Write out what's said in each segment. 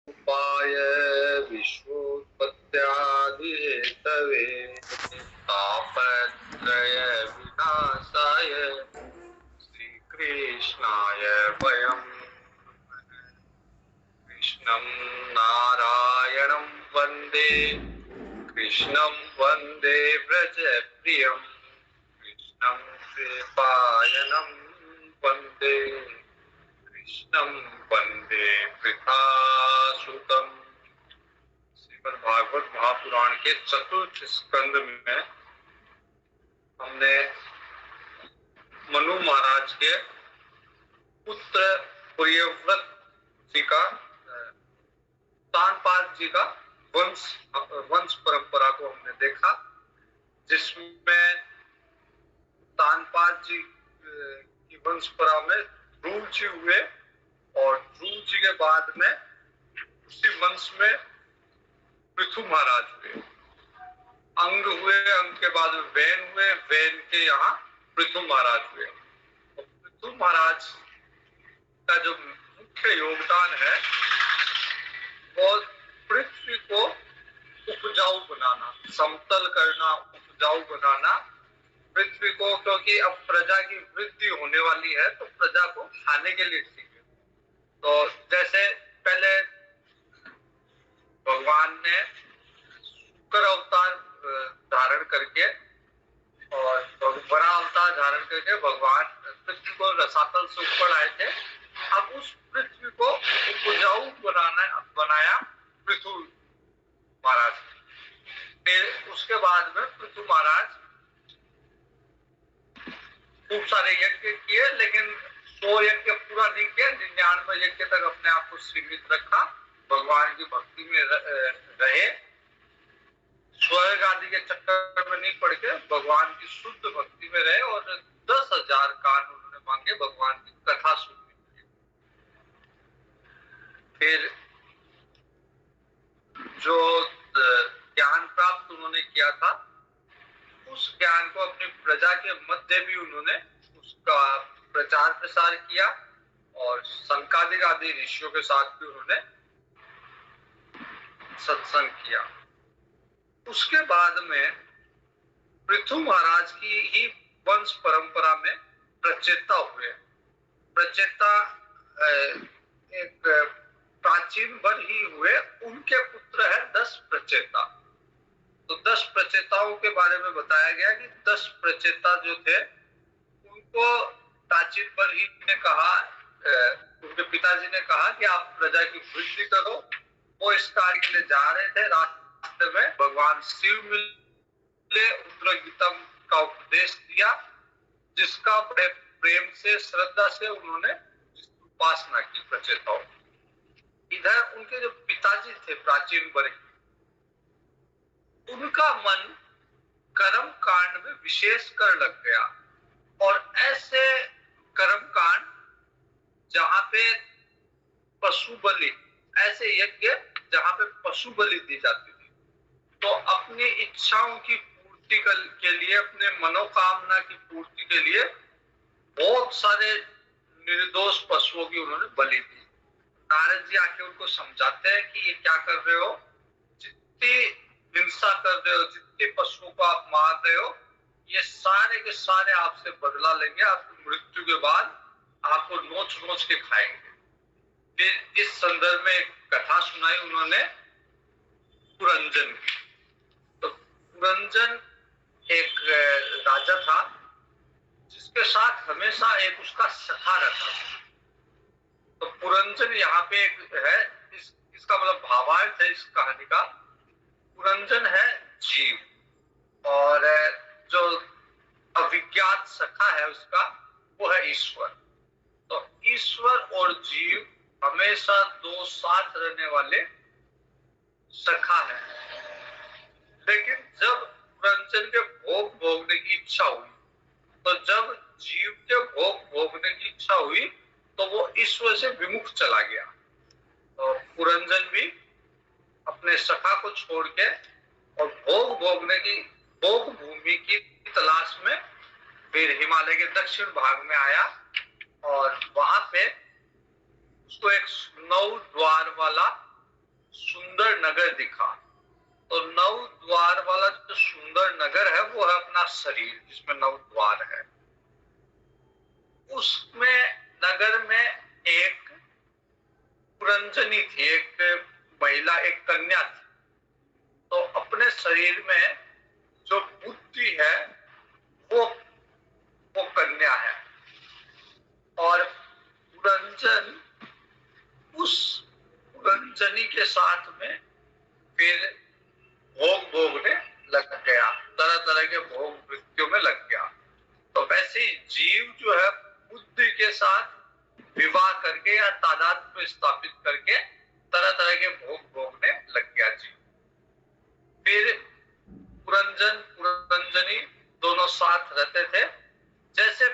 उपाय विश्वोत्पत्त्यादिहेतवे तापत्रय विनाशाय श्रीकृष्णाय वयं कृष्णं नारायणं वन्दे कृष्णं वन्दे व्रजप्रियं कृष्णं कृपायनं वन्दे कृष्णं वन्दे वृथासुतम्। श्रीमद् भागवत महापुराण के चतुर्थ स्कंद में हमने मनु महाराज के पुत्र प्रियव्रत जी का तानपाद जी का वंश परंपरा को हमने देखा, जिसमें तानपाद जी की वंश परंपरा में ध्रुव जी हुए और ध्रुव जी के बाद में उसी वंश में पृथु महाराज हुए, अंग हुए, अंग के बाद वैन हुए, वैन के यहाँ पृथु महाराज हुए। तो पृथु महाराज का जो मुख्य योगदान है वो पृथ्वी को उपजाऊ बनाना, समतल करना, उपजाऊ बनाना पृथ्वी को, क्योंकि अब प्रजा की वृद्धि होने वाली है तो प्रजा को खाने के लिए चाहिए। तो जैसे पहले भगवान ने शुक्र अवतार धारण करके और बड़ा अवतार धारण करके भगवान पृथ्वी को रसातल से ऊपर आए थे। अब उस पृथ्वी को उपजाऊ बनाया पृथु महाराज। फिर उसके बाद में पृथु महाराज खूब सारे यज्ञ किए, लेकिन 100 यज्ञ पूरा नहीं किया, 99 यज्ञ तक अपने आप को सीमित रखा, भगवान की भक्ति में रहे, स्वर्ग आदि के चक्कर में नहीं पड़ के भगवान की शुद्ध भक्ति में रहे और 10,000 कान उन्होंने मांगे भगवान की कथा सुनने के लिए। फिर जो ज्ञान प्राप्त उन्होंने किया था उस ज्ञान को अपनी प्रजा के मध्य भी उन्होंने उसका प्रचार प्रसार किया और संकादिक आदि ऋषियों के साथ भी उन्होंने सत्संग किया। उसके बाद में पृथु महाराज की ही वंश परंपरा में प्रचेता हुए। प्रचेता एक प्राचीन वर ही हुए, उनके पुत्र है 10 प्रचेता। तो 10 प्रचेताओं के बारे में बताया गया कि 10 प्रचेता जो थे उनको प्राचीन वर ही ने कहा, उनके पिताजी ने कहा कि आप प्रजा की वृद्धि करो। वो इस कार्य के लिए जा रहे थे, रास्ते में भगवान शिव मिले, उद्रगीतम का उपदेश दिया, जिसका बड़े प्रेम से श्रद्धा से उन्होंने उपासना की प्रचेताओं। इधर उनके जो पिताजी थे प्राचीन वर्ग, उनका मन कर्म कांड में विशेष कर लग गया और ऐसे कर्म कांड जहां पे पशु बलि, ऐसे यज्ञ जहां पे पशु बलि दी जाती थी, तो अपनी इच्छाओं की पूर्ति के लिए, अपने मनोकामना की पूर्ति के लिए बहुत सारे निर्दोष पशुओं की उन्होंने बलि दी। नारद जी आके उनको समझाते हैं कि ये क्या कर रहे हो, जितनी हिंसा कर रहे हो, जितने पशुओं को आप मार रहे हो, ये सारे के सारे आपसे बदला लेंगे, आपकी मृत्यु के बाद आपको नोच नोच के खाएंगे। फिर इस संदर्भ में एक कथा सुनाई उन्होंने पुरंजन की। तो पुरंजन एक राजा था जिसके साथ हमेशा एक उसका सखा रहता था। तो पुरंजन यहाँ पे एक है, इसका मतलब भावार्थ है इस कहानी का, पुरंजन है जीव और जो अविज्ञात सखा है उसका वो है ईश्वर। तो ईश्वर और जीव हमेशा दो साथ रहने वाले सखा है। लेकिन जब पुरंजन के भोग भोगने की इच्छा हुई, तो जब जीव के भोग भोगने की इच्छा हुई तो वो ईश्वर से विमुख चला गया। तो पुरंजन भी अपने सखा को छोड़ के और भोग भोगने की, भोग भूमि की तलाश में फिर हिमालय के दक्षिण भाग में आया और वहां पे उसको एक 9 द्वार वाला सुंदर नगर दिखा। तो नौ द्वार वाला जो सुंदर नगर है वो है अपना शरीर, जिसमें नौ द्वार है। उसमें नगर में एक पुरंजनी थी, एक महिला, एक कन्या थी। तो अपने शरीर में जो बुद्धि है वो कन्या है, और पुरंजन उस पुरंजनी के साथ में फिर भोग भोगने लग गया, तरह तरह के भोग वृत्तियों में लग गया। तो वैसे ही जीव जो है बुद्धि के साथ विवाह करके या तादाद में स्थापित करके तरह तरह के भोग भोगने लग गया जीव। फिर पुरंजन पुरंजनी दोनों साथ रहते थे। जैसे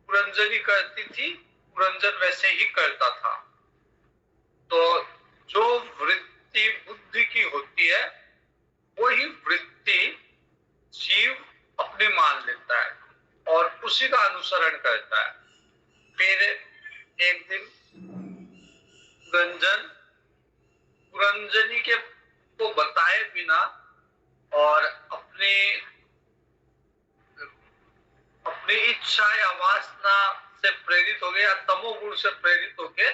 पुरंजनी करती थी, पुरंजन वैसे ही करता था। तो जो वृत्ति बुद्धि की होती है वही वृत्ति जीव अपनी मान लेता है और उसी का अनुसरण करता है। फिर एक दिन पुरंजनी के को बताए बिना और अपनी इच्छा या वासना से प्रेरित हो गया, तमोगुण से प्रेरित हो गए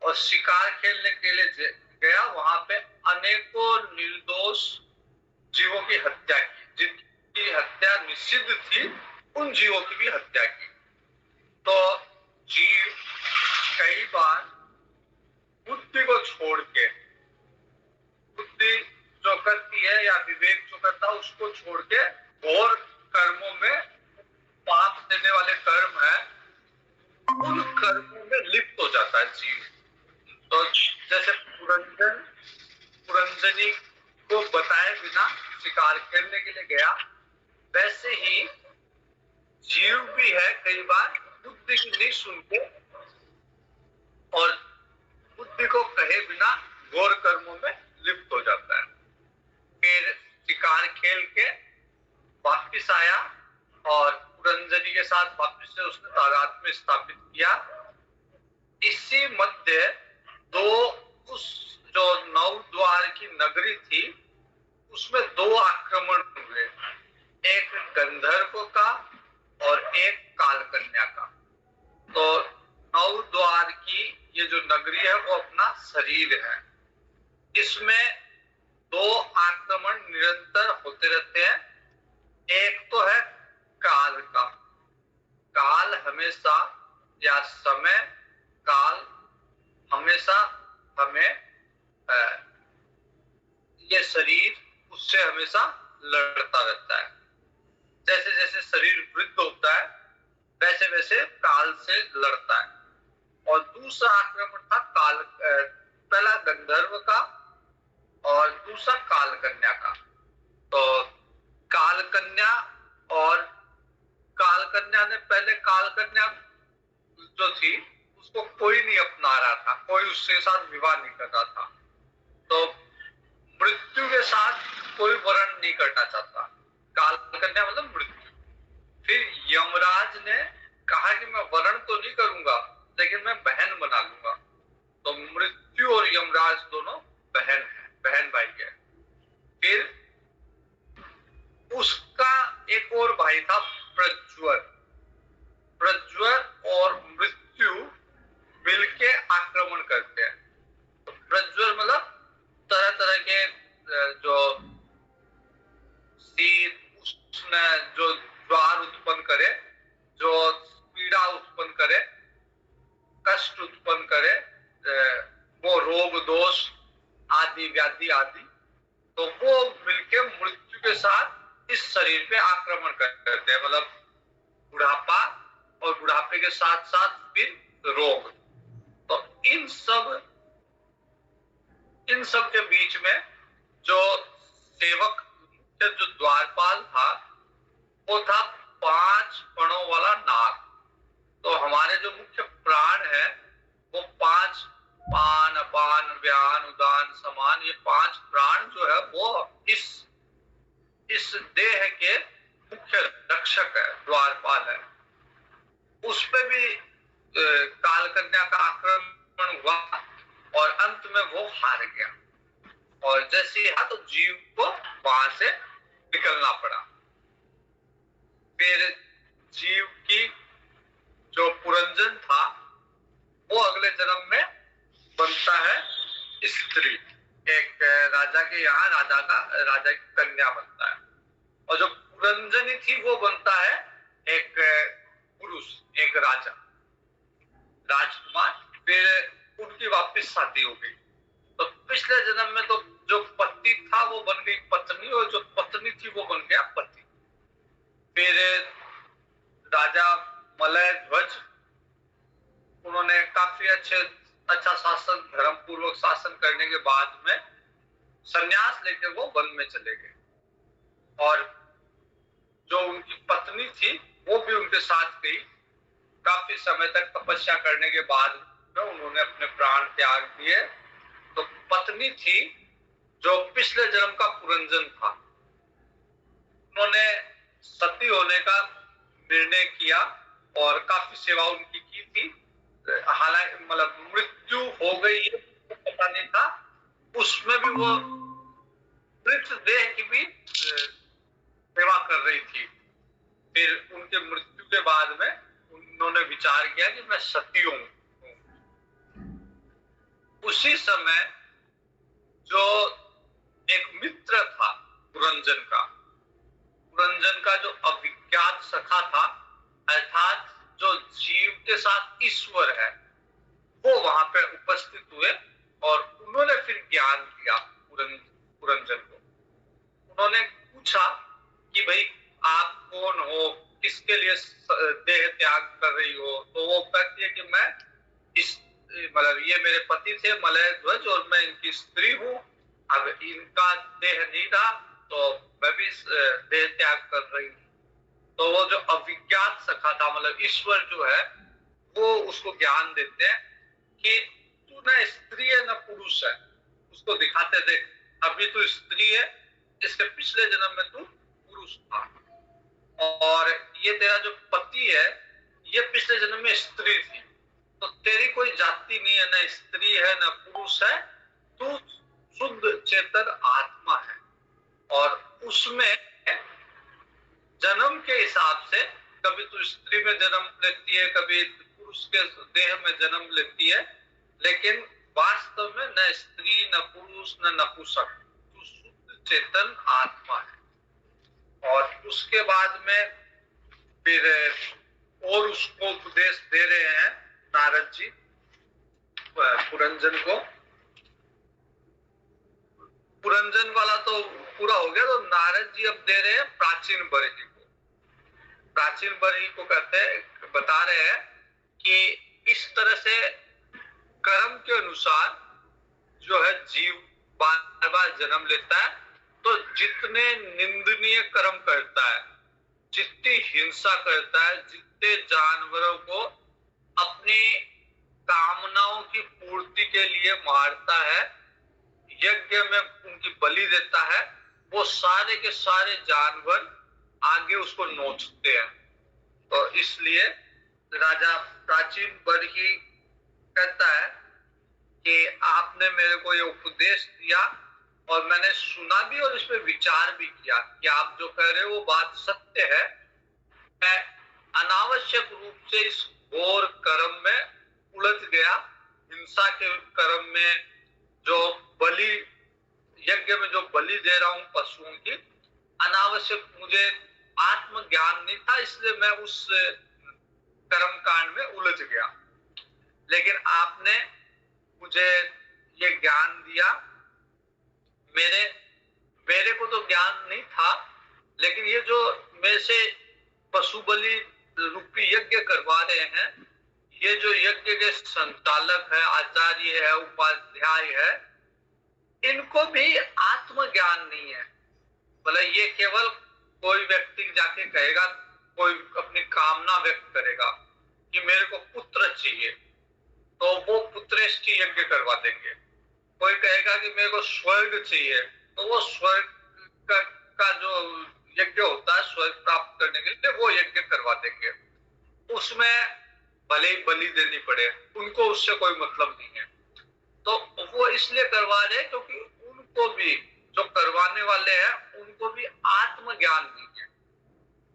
और शिकार खेलने के लिए गया। वहां पे अनेकों निर्दोष जीवों की हत्या की, जिनकी हत्या निषिद्ध थी उन जीवों की भी हत्या की। तो जीव कई बार बुद्धि को छोड़ के, बुद्धि जो करती है या विवेक जो करता है उसको छोड़ के घोर कर्मों में, पाप देने वाले कर्म है, उन कर्मों में लिप्त हो जाता है जीव। तो जैसे पुरंजनी को बताए बिना शिकार खेलने के लिए गया, वैसे ही जीव भी है कई बार बुद्धि की नहीं सुन के और बुद्धि को कहे बिना घोर कर्मों में लिप्त हो जाता है। फिर शिकार खेल के वापिस आया और पुरंजनी के साथ वापिस से उसने तादाद में स्थापित किया। इसी मध्य उस जो नौ द्वार की नगरी थी उसमें दो आक्रमण हुए, एक गंधर्व का और एक कालकन्या का। तो नौ द्वार की ये जो नगरी है वो अपना शरीर है। इसमें दो आक्रमण निरंतर होते रहते हैं। एक तो है काल का, काल हमेशा या समय काल हमेशा हमें ये शरीर उससे हमेशा लड़ता रहता है। जैसे जैसे शरीर वृद्ध होता है वैसे वैसे काल से लड़ता है। और दूसरा आक्रमण था पहला गंधर्व का और दूसरा कालकन्या का। तो कालकन्या और कालकन्या ने पहले कालकन्या जो थी उसको कोई नहीं अपना रहा था, कोई उसके साथ विवाह नहीं कर रहा था। तो मृत्यु के साथ कोई वर्ण नहीं करना चाहता, कालकन्या मतलब मृत्यु। फिर यमराज ने कहा कि मैं वर्ण तो नहीं करूंगा लेकिन मैं बहन बना लूंगा। तो मृत्यु और यमराज दोनों बहन है, बहन भाई है। फिर उसका एक और भाई था प्रज्वर। प्रज्वर और मृत्यु मिलके आक्रमण करते हैं। तो प्रज्वर मतलब तरह तरह के जो शीत उसमें जो ज्वार उत्पन्न करे, जो पीड़ा उत्पन्न करे, कष्ट उत्पन्न करे, वो रोग दोष आदि व्याधि आदि, तो वो मिलके मृत्यु के साथ इस शरीर पे आक्रमण करते हैं। मतलब बुढ़ापा और बुढ़ापे के साथ साथ फिर रोग। तो इन सब के बीच में जो सेवक, जो द्वारपाल था वो था 5 फणों वाला नाग। तो हमारे जो मुख्य प्राण है वो 5 पान अपान व्यान उदान समान, ये 5 प्राण जो है वो इस देह के मुख्य रक्षक है, द्वारपाल है। उस पे भी कालकन्या का आक्रमण हुआ और अंत में वो हार गया। और जैसे ही तो जीव को वहां से निकलना पड़ा। फिर जीव की जो पुरंजन था वो अगले जन्म में बनता है स्त्री, एक राजा के यहाँ राजा की कन्या बनता है। और जो पुरंजनी थी वो बनता है एक पुरुष, एक राजा, राजकुमार। फिर उनकी वापस शादी हो गई। तो पिछले जन्म में तो जो पति था वो बन गई पत्नी, और जो पत्नी थी वो बन गया पति। फिर राजा मलय ध्वज, उन्होंने काफी अच्छा शासन, धर्म पूर्वक शासन करने के बाद में संन्यास लेकर वो वन में चले गए। और जो उनकी पत्नी थी वो भी उनके साथ गई। काफी समय तक तपस्या करने के बाद में उन्होंने अपने प्राण त्याग दिए। तो पत्नी थी जो पिछले जन्म का पुरंजन था, उन्होंने सती होने का निर्णय किया और काफी सेवा उनकी की थी। हालांकि मतलब मृत्यु हो गई है तो पता नहीं था, उसमें भी वो मृत देह की भी सेवा कर रही थी। फिर उनके मृत्यु के बाद में उन्होंने विचार किया कि मैं सती हूं। उसी समय जो एक मित्र था पुरंजन का जो अविज्ञात सखा था, अर्थात जो जीव के साथ ईश्वर है, वो वहां पे उपस्थित हुए और उन्होंने फिर ज्ञान दिया पुरंजन को। उन्होंने पूछा कि भाई आप कौन हो, किसके लिए देह त्याग कर रही हो? तो वो कहती है कि मैं मतलब ये मेरे पति थे मलय ध्वज और मैं इनकी स्त्री हूँ। अब इनका देह नहीं रहा तो मैं भी देह त्याग कर रही हूँ। तो वो जो अविज्ञात सखा था, मतलब ईश्वर जो है, वो उसको ज्ञान देते हैं कि तू न स्त्री है न पुरुष है, उसको दिखाते देख, अभी तू स्त्री है, इसके पिछले जन्म में तू पुरुष था, और ये तेरा जो पति है ये पिछले जन्म में स्त्री थी। तो तेरी कोई जाति नहीं है, न स्त्री है न पुरुष है, तू शुद्ध चेतन आत्मा है। और उसमें जन्म के हिसाब से कभी तू स्त्री में जन्म लेती है, कभी पुरुष के देह में जन्म लेती है, लेकिन वास्तव में न स्त्री न पुरुष न नपुंसक, तू शुद्ध चेतन आत्मा है। और उसके बाद में फिर और उसको उपदेश दे रहे हैं नारद जी पुरंजन को। पुरंजन वाला तो पूरा हो गया, तो नारद जी अब दे रहे हैं प्राचीन बरही को। प्राचीन बरही को कहते हैं, बता रहे हैं कि इस तरह से कर्म के अनुसार जो है जीव बार बार जन्म लेता है। तो जितने निंदनीय कर्म करता है, जितनी हिंसा करता है, जितने जानवरों को अपनी कामनाओं की पूर्ति के लिए मारता है, यज्ञ में उनकी बलि देता है, वो सारे के सारे जानवर आगे उसको नोचते हैं। तो इसलिए राजा प्राचीन बरही कहता है कि आपने मेरे को ये उपदेश दिया और मैंने सुना भी और इस पे विचार भी किया कि आप जो कह रहे हो वो बात सत्य है। मैं अनावश्यक रूप से इस घोर कर्म में उलझ गया, हिंसा के कर्म में, जो बलि यज्ञ में जो बलि दे रहा हूं पशुओं की, अनावश्यक मुझे आत्मज्ञान नहीं था, इसलिए मैं उस कर्म कांड में उलझ गया। लेकिन आपने मुझे ये ज्ञान दिया, मेरे को तो ज्ञान नहीं था, लेकिन ये जो मेरे से पशु बलि रूपी यज्ञ करवा रहे हैं, ये जो यज्ञ के संचालक है, आचार्य है, उपाध्याय है, इनको भी आत्मज्ञान नहीं है। बोले ये केवल कोई व्यक्ति जाके कहेगा, कोई अपनी कामना व्यक्त करेगा कि मेरे को पुत्र चाहिए, तो वो पुत्रेष्टि यज्ञ करवा देंगे। कोई कहेगा कि मेरे को स्वर्ग चाहिए, तो वो स्वर्ग का जो यज्ञ होता है स्वर्ग प्राप्त करने के लिए, वो यज्ञ करवा देंगे। उसमें भले ही बलि देनी पड़े, उनको उससे कोई मतलब नहीं है। तो वो इसलिए करवा रहे क्योंकि उनको भी, जो करवाने वाले हैं उनको भी आत्मज्ञान नहीं है।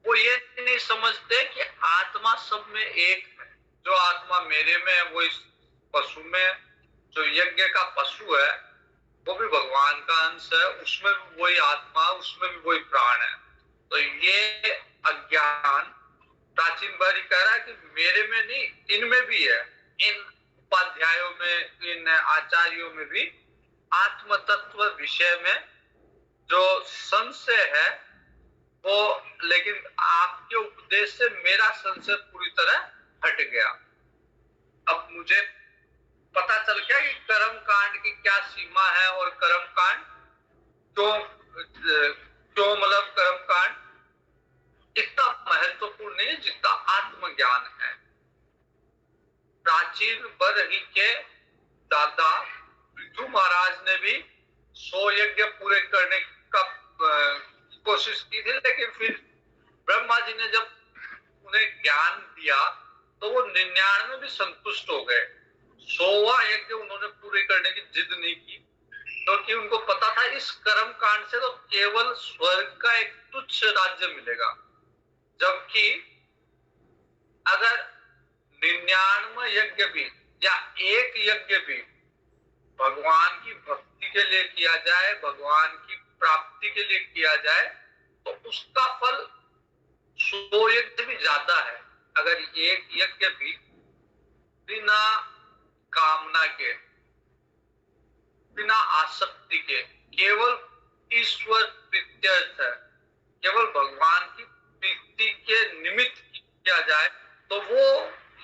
वो ये नहीं समझते कि आत्मा सब में एक है। जो आत्मा मेरे में है वो इस पशु में है। जो यज्ञ का पशु है वो भी भगवान का अंश है, उसमें भी वही आत्मा, उसमें भी वही प्राण है। तो ये अज्ञान प्राचीन बारी कह रहा है कि मेरे में नहीं, इनमें भी है। इन उपाध्यायों में, इन आचार्यों में भी आत्म तत्व विषय में जो संशय है वो, लेकिन आपके उपदेश से मेरा संशय पूरी तरह हट गया। अब मुझे पता चल गया कि कर्म कांड की क्या सीमा है और कर्म कांड क्यों मतलब कर्म कांड इतना महत्वपूर्ण नहीं जितना आत्मज्ञान है। प्राचीन बरही के दादा पृथु महाराज ने भी 100 यज्ञ पूरे करने का कोशिश की थी, लेकिन फिर ब्रह्मा जी ने जब उन्हें ज्ञान दिया तो वो 99 भी संतुष्ट हो गए। 100वां यज्ञ उन्होंने पूरे करने की जिद नहीं की, क्योंकि उनको पता था इस कर्म कांड से तो केवल स्वर्ग का एक तुच्छ राज्य मिलेगा। जबकि अगर 99 यज्ञ भी या एक यज्ञ भी भगवान की भक्ति के लिए किया जाए, भगवान की प्राप्ति के लिए किया जाए, तो उसका फल 100 यज्ञ भी ज्यादा है। अगर एक यज्ञ भी बिना कामना के, बिना आसक्ति के, केवल ईश्वर प्रीत्यर्थ है, केवल भगवान की प्रीति के निमित्त किया जाए, तो वो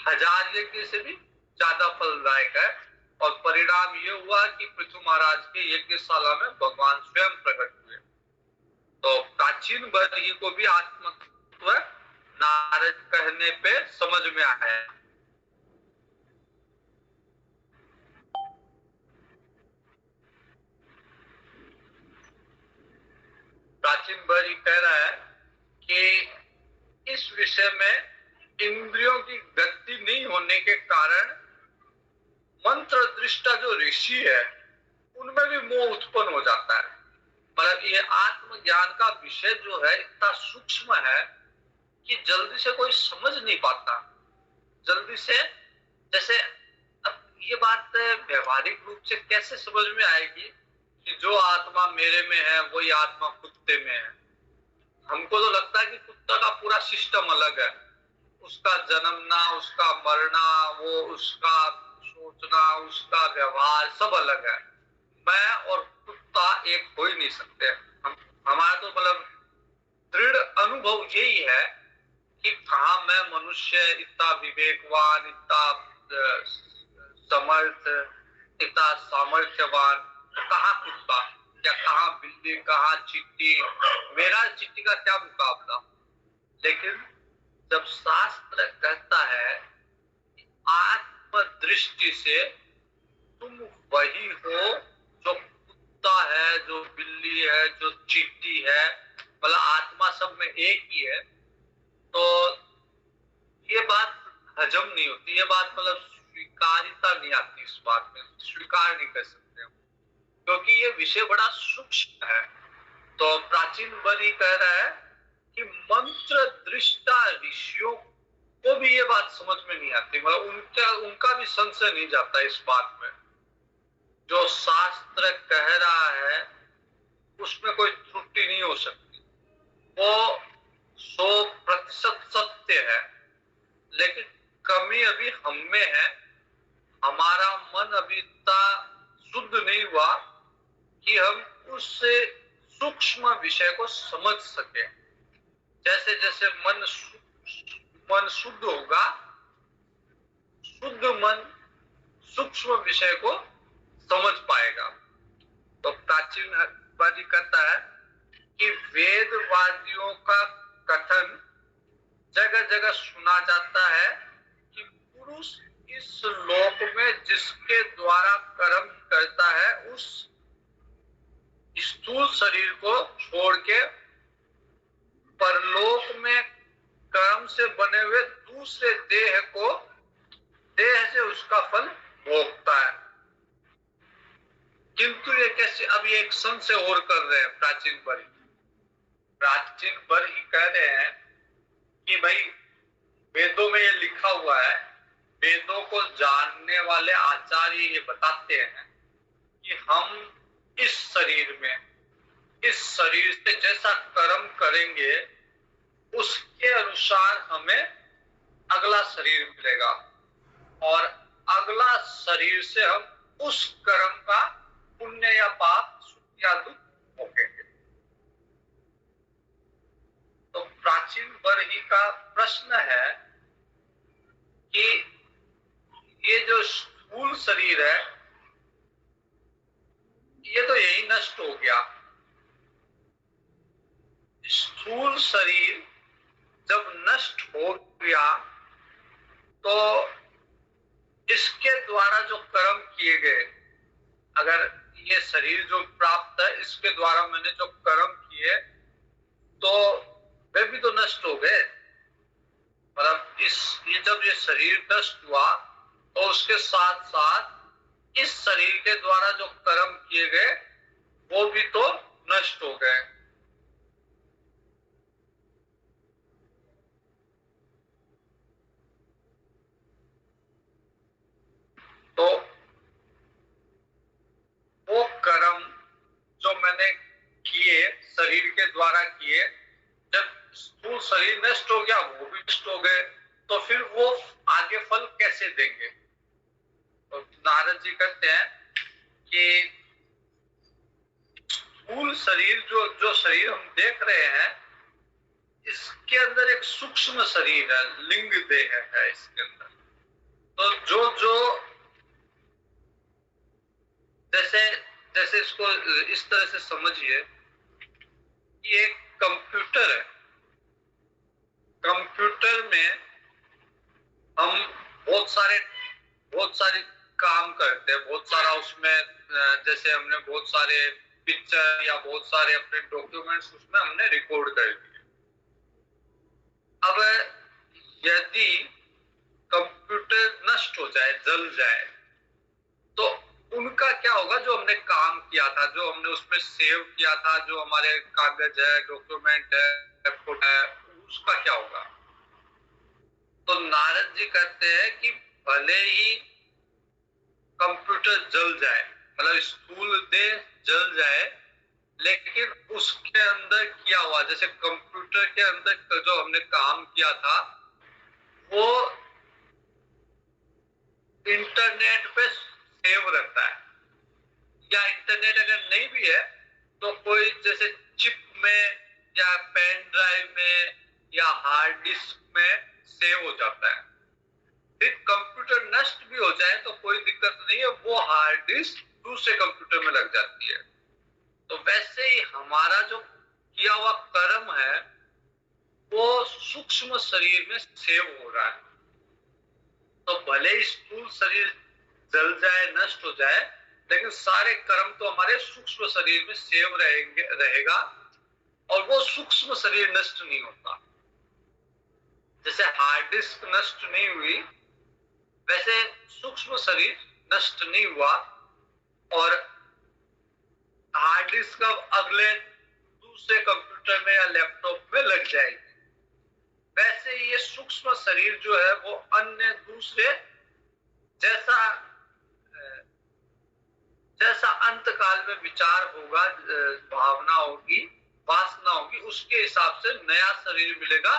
1000 यज्ञ से भी ज्यादा फलदायक है। और परिणाम ये हुआ कि पृथु महाराज के यज्ञशाला में भगवान स्वयं प्रकट हुए। तो प्राचीन बरही को भी आत्मतत्व नारद कहने पे समझ में आया। प्राचीन बरही कह रहा है कि इस विषय में इंद्रियों की गति नहीं होने के कारण मंत्र दृष्टा जो ऋषि है उनमें भी मोह उत्पन्न हो जाता है। मतलब ये आत्मज्ञान का विषय जो है इतना सूक्ष्म है कि जल्दी से कोई समझ नहीं पाता। जल्दी से, जैसे अब ये बात व्यवहारिक रूप से कैसे समझ में आएगी कि जो आत्मा मेरे में है वही आत्मा कुत्ते में है। हमको तो लगता है कि कुत्ता का पूरा सिस्टम अलग है, उसका जन्मना, उसका मरना, वो उसका सोचना, उसका व्यवहार सब अलग है। मैं और कुत्ता एक हो ही नहीं सकते। हमारा तो मतलब दृढ़ अनुभव यही है कि कहाँ मैं मनुष्य इतना विवेकवान, इतना समर्थ, इतना सामर्थ्यवान, कहाँ कुत्ता या कहाँ बिल्ली, कहाँ चींटी। मेरा चींटी का क्या मुकाबला। लेकिन जब शास्त्र कहता है आत्म दृष्टि से तुम वही हो जो कुत्ता है, जो बिल्ली है, जो चींटी है, मतलब आत्मा सब में एक ही है, तो ये बात हजम नहीं होती। ये बात मतलब स्वीकार्यता नहीं आती, इस बात में स्वीकार नहीं कर सकते हम, क्योंकि ये विषय बड़ा सूक्ष्म है। तो प्राचीन बरही कह रहा है कि मंत्र दृष्टा ऋषियों को भी ये बात समझ में नहीं आती, मतलब उनका भी संशय नहीं जाता इस बात में। जो शास्त्र कह रहा है उसमें कोई त्रुटि नहीं हो सकती, वो 100% सत्य है। लेकिन कमी अभी हम में है, हमारा मन अभी इतना शुद्ध नहीं हुआ कि हम उस सूक्ष्म विषय को समझ सके। जैसे जैसे मन शुद्ध होगा, शुद्ध मन सूक्ष्म विषय को समझ पाएगा। तो प्राचीन वादी कहता है कि वेदवादियों का कथन जगह जगह सुना जाता है कि पुरुष इस लोक में जिसके द्वारा कर्म करता है उस स्थूल शरीर को छोड़ के परलोक में कर्म से बने हुए दूसरे देह से उसका फल भोगता है। किंतु ये कैसे अब ये एक संशय और कर रहे हैं प्राचीन वर ही कह रहे हैं कि भाई वेदों में ये लिखा हुआ है, वेदों को जानने वाले आचार्य ये बताते हैं कि हम इस शरीर से जैसा कर्म करेंगे उसके अनुसार हमें अगला शरीर मिलेगा, और अगला शरीर से हम उस कर्म का पुण्य या पाप, सुख या दुख भोगेंगे। तो प्राचीन वर्ही का प्रश्न है कि ये जो स्थूल शरीर है ये तो यही नष्ट हो गया। स्थूल शरीर जब नष्ट हो गया तो इसके द्वारा जो कर्म किए गए, अगर ये शरीर जो प्राप्त है इसके द्वारा मैंने जो कर्म किए तो वे भी तो नष्ट हो गए। मतलब जब ये शरीर नष्ट हुआ तो उसके साथ साथ इस शरीर के द्वारा जो कर्म किए गए वो भी तो नष्ट हो गए। तो वो कर्म जो मैंने किए शरीर के द्वारा किए, जब स्थूल शरीर नष्ट हो गया वो भी नष्ट हो गए, तो फिर वो आगे फल कैसे देंगे? तो नारद जी कहते हैं कि स्थूल शरीर जो शरीर हम देख रहे हैं इसके अंदर एक सूक्ष्म शरीर है, लिंग देह है इसके अंदर। तो जो जैसे जैसे इसको इस तरह से समझिए कि एक कंप्यूटर है, कंप्यूटर में हम बहुत सारे काम करते हैं, बहुत सारा उसमें जैसे हमने बहुत सारे पिक्चर या बहुत सारे अपने डॉक्यूमेंट्स उसमें हमने रिकॉर्ड कर दिए। अब यदि कंप्यूटर नष्ट हो जाए, जल जाए, तो उनका क्या होगा? जो हमने काम किया था, जो हमने उसमें सेव किया था, जो हमारे कागज है, डॉक्यूमेंट है, फोटो है, उसका क्या होगा? तो नारद जी कहते हैं कि भले ही कंप्यूटर जल जाए, मतलब स्थूल देह जल जाए, लेकिन उसके अंदर किया हुआ, जैसे कंप्यूटर के अंदर जो हमने काम किया था वो इंटरनेट पे सेव रहता है, या इंटरनेट अगर नहीं भी है तो कोई जैसे चिप में या पेन ड्राइव में या हार्ड डिस्क में सेव हो जाता है। फिर कंप्यूटर नष्ट भी हो जाए तो कोई दिक्कत नहीं है, वो हार्ड डिस्क दूसरे कंप्यूटर में लग जाती है। तो वैसे ही हमारा जो किया हुआ कर्म है वो सूक्ष्म शरीर में सेव हो रहा है। तो भले ही स्थूल शरीर जल जाए, नष्ट हो जाए, लेकिन सारे कर्म तो हमारे सूक्ष्म शरीर में सेव रहेगा, और वो सूक्ष्म शरीर नष्ट नहीं होता। जैसे हार्ड डिस्क नष्ट नहीं हुई वैसे सूक्ष्म शरीर नष्ट नहीं हुआ, और हार्ड डिस्क अगले दूसरे कंप्यूटर में या लैपटॉप में लग जाएगी। वैसे ये सूक्ष्म शरीर जो है वो अन्य दूसरे जैसा अंत काल में विचार होगा, भावना होगी, वासना होगी, उसके हिसाब से नया शरीर मिलेगा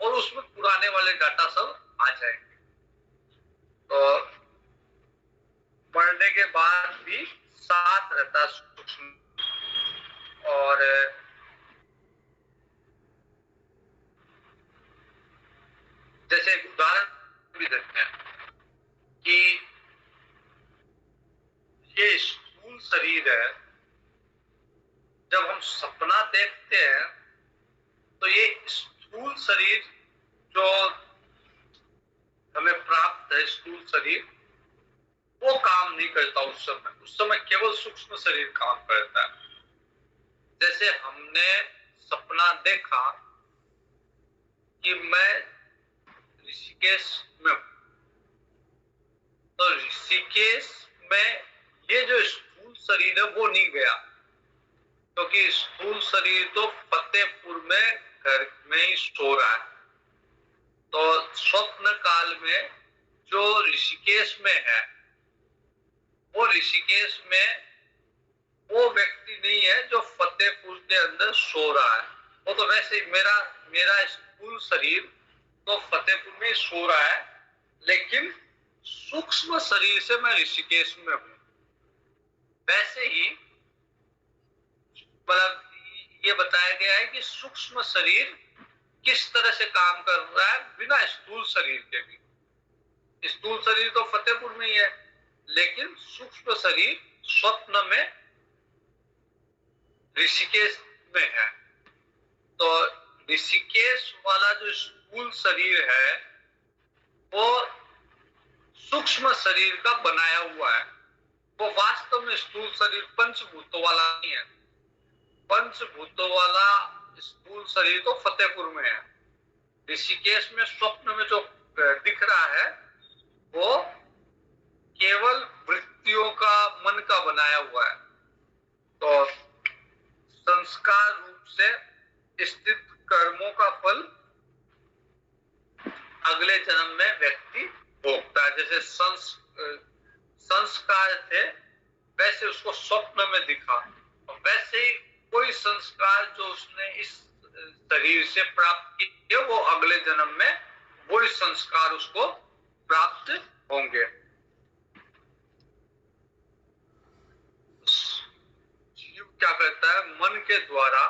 और उसमें पुराने वाले डाटा सब आ जाएंगे। तो मरने के बाद भी साथ रहता सूक्ष्म। और जैसे उदाहरण भी देते हैं कि ये स्थूल शरीर है, जब हम सपना देखते हैं तो ये स्थूल शरीर जो हमें प्राप्त है, स्थूल शरीर, वो काम नहीं करता उस समय केवल सूक्ष्म शरीर काम करता है। जैसे हमने सपना देखा कि मैं ऋषिकेश में, तो ऋषिकेश में ये जो स्थूल शरीर है वो नहीं गया, क्योंकि स्थूल शरीर तो फतेहपुर में घर में ही सो रहा है। तो स्वप्न काल में जो ऋषिकेश में है, वो ऋषिकेश में वो व्यक्ति नहीं है जो फतेहपुर के अंदर सो रहा है। वो तो वैसे मेरा मेरा स्थूल शरीर तो फतेहपुर में सो रहा है, लेकिन सूक्ष्म शरीर से मैं ऋषिकेश में हूं। वैसे ही मतलब ये बताया गया है कि सूक्ष्म शरीर किस तरह से काम कर रहा है बिना स्थूल शरीर के भी। स्थूल शरीर तो फतेहपुर में ही है, लेकिन सूक्ष्म शरीर स्वप्न में ऋषिकेश में है। तो ऋषिकेश वाला जो स्थूल शरीर है वो सूक्ष्म शरीर का बनाया हुआ है। वो वास्तव में स्थूल शरीर पंचभूतों वाला नहीं है। पंचभूतों वाला स्थूल शरीर तो फतेहपुर में है। ऋषिकेश में स्वप्न में जो दिख रहा है वो केवल वृत्तियों का, मन का बनाया हुआ है। तो संस्कार रूप से स्थित कर्मों का फल अगले जन्म में व्यक्ति भोगता है। जैसे संस्कार थे वैसे उसको स्वप्न में दिखा, वैसे ही कोई संस्कार जो उसने इस शरीर से प्राप्त किए वो अगले जन्म में वही संस्कार उसको प्राप्त होंगे। जीव क्या करता है, मन के द्वारा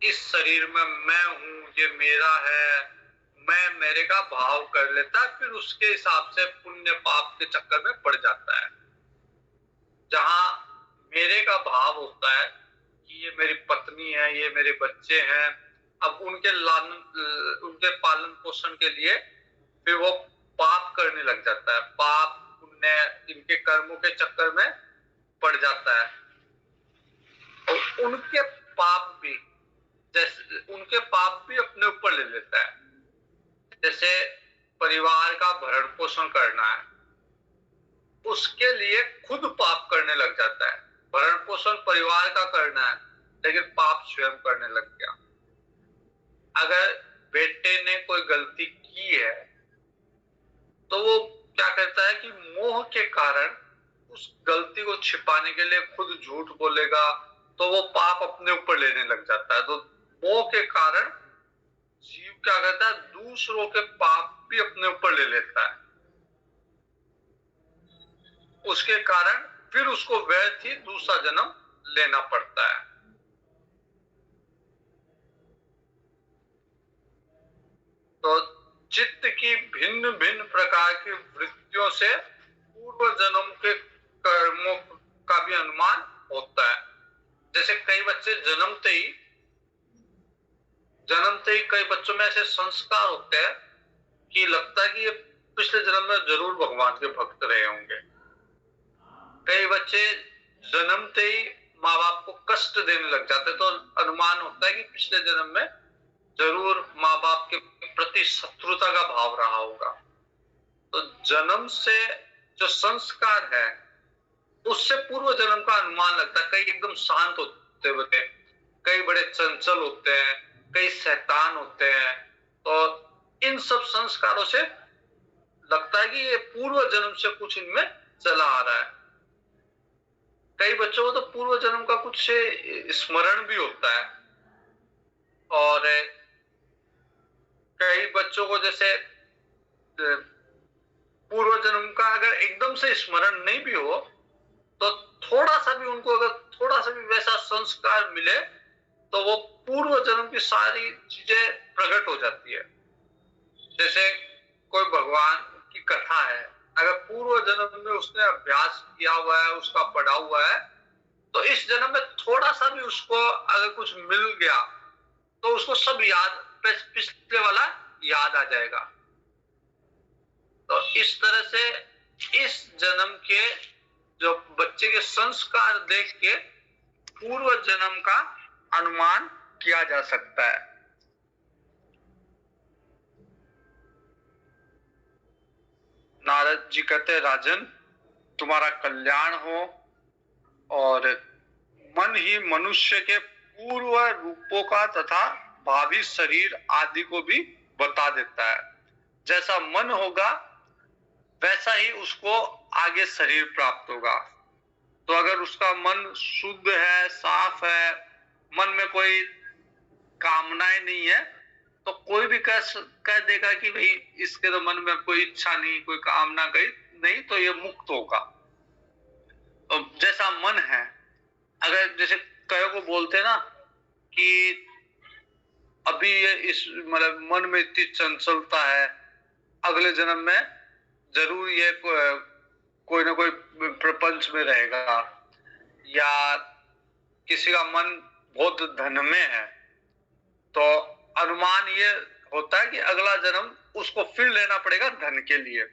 इस शरीर में मैं हूं, ये मेरा है, मैं मेरे का भाव कर लेता है, फिर उसके हिसाब से पुण्य पाप के चक्कर में पड़ जाता है। जहां मेरे का भाव होता है कि ये मेरी पत्नी है, ये मेरे बच्चे हैं, अब उनके पालन पोषण के लिए फिर वो पाप करने लग जाता है। पाप पुण्य इनके कर्मों के चक्कर में पड़ जाता है। और उनके पाप भी अपने ऊपर ले लेता है। जैसे परिवार का भरण पोषण करना है, उसके लिए खुद पाप करने लग जाता है। भरण पोषण परिवार का करना है, लेकिन पाप स्वयं करने लग गया। अगर बेटे ने कोई गलती की है तो वो क्या करता है कि मोह के कारण उस गलती को छिपाने के लिए खुद झूठ बोलेगा, तो वो पाप अपने ऊपर लेने लग जाता है। तो मोह के कारण जीव क्या करता है, दूसरों के पाप भी अपने ऊपर ले लेता है। उसके कारण फिर उसको व्यर्थ ही दूसरा जन्म लेना पड़ता है। तो चित्त की भिन्न भिन्न प्रकार की वृत्तियों से पूर्व जन्म के कर्मों का भी अनुमान होता है। जैसे कई बच्चे जन्मते ही कई बच्चों में ऐसे संस्कार होते हैं कि लगता है कि ये पिछले जन्म में जरूर भगवान के भक्त रहे होंगे। कई बच्चे जन्मते ही माँ बाप को कष्ट देने लग जाते, तो अनुमान होता है कि पिछले जन्म में जरूर माँ बाप के प्रति शत्रुता का भाव रहा होगा। तो जन्म से जो संस्कार है उससे पूर्व जन्म का अनुमान लगता है। कई एकदम शांत होते हैं, कई बड़े चंचल होते हैं, कई शैतान होते हैं। तो इन सब संस्कारों से लगता है कि ये पूर्व जन्म से कुछ इनमें चला आ रहा है। कई बच्चों को तो पूर्व जन्म का कुछ स्मरण भी होता है, और कई बच्चों को जैसे पूर्व जन्म का अगर एकदम से स्मरण नहीं भी हो तो थोड़ा सा भी उनको अगर थोड़ा सा भी वैसा संस्कार मिले तो वो पूर्व जन्म की सारी चीजें प्रकट हो जाती है। जैसे कोई भगवान की कथा है, अगर पूर्व जन्म में उसने अभ्यास किया हुआ है, उसका पढ़ा हुआ है, तो इस जन्म में थोड़ा सा भी उसको अगर कुछ मिल गया तो उसको सब याद, पिछले वाला याद आ जाएगा। तो इस तरह से इस जन्म के जो बच्चे के संस्कार देख के पूर्व जन्म का अनुमान किया जा सकता है। नारद जी कहते, राजन तुम्हारा कल्याण हो, और मन ही मनुष्य के पूर्व रूपों का तथा भावी शरीर आदि को भी बता देता है। जैसा मन होगा वैसा ही उसको आगे शरीर प्राप्त होगा। तो अगर उसका मन शुद्ध है, साफ है, मन में कोई कामनाएं नहीं है, तो कोई भी कह देगा कि भाई इसके तो मन में कोई इच्छा नहीं, कोई कामना कहीं नहीं, तो ये मुक्त होगा। तो जैसा मन है, अगर जैसे कयो को बोलते हैं ना कि अभी ये इस मतलब मन में इतनी चंचलता है, अगले जन्म में जरूर ये कोई ना कोई प्रपंच में रहेगा, या किसी का मन बहुत धन में है, तो अनुमान ये होता है कि अगला जन्म उसको फिर लेना पड़ेगा धन के लिए।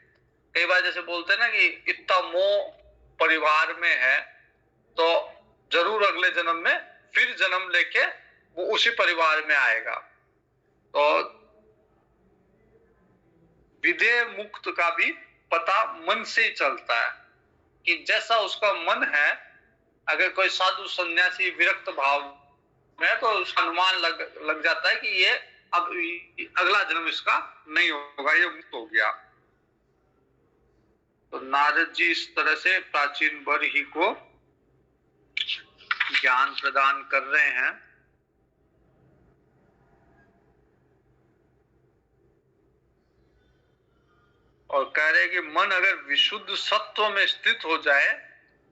कई बार जैसे बोलते हैं ना कि इतना मोह परिवार में है, तो जरूर अगले जन्म में फिर जन्म लेके वो उसी परिवार में आएगा। तो विदेह मुक्त का भी पता मन से ही चलता है कि जैसा उसका मन है। अगर कोई साधु सन्यासी विरक्त भाव में, तो उसका अनुमान लग जाता है कि ये अब अगला जन्म इसका नहीं होगा, ये मुक्त हो गया। तो नारद जी इस तरह से प्राचीन बरही को ज्ञान प्रदान कर रहे हैं। और कह रहे हैं कि मन अगर विशुद्ध सत्व में स्थित हो जाए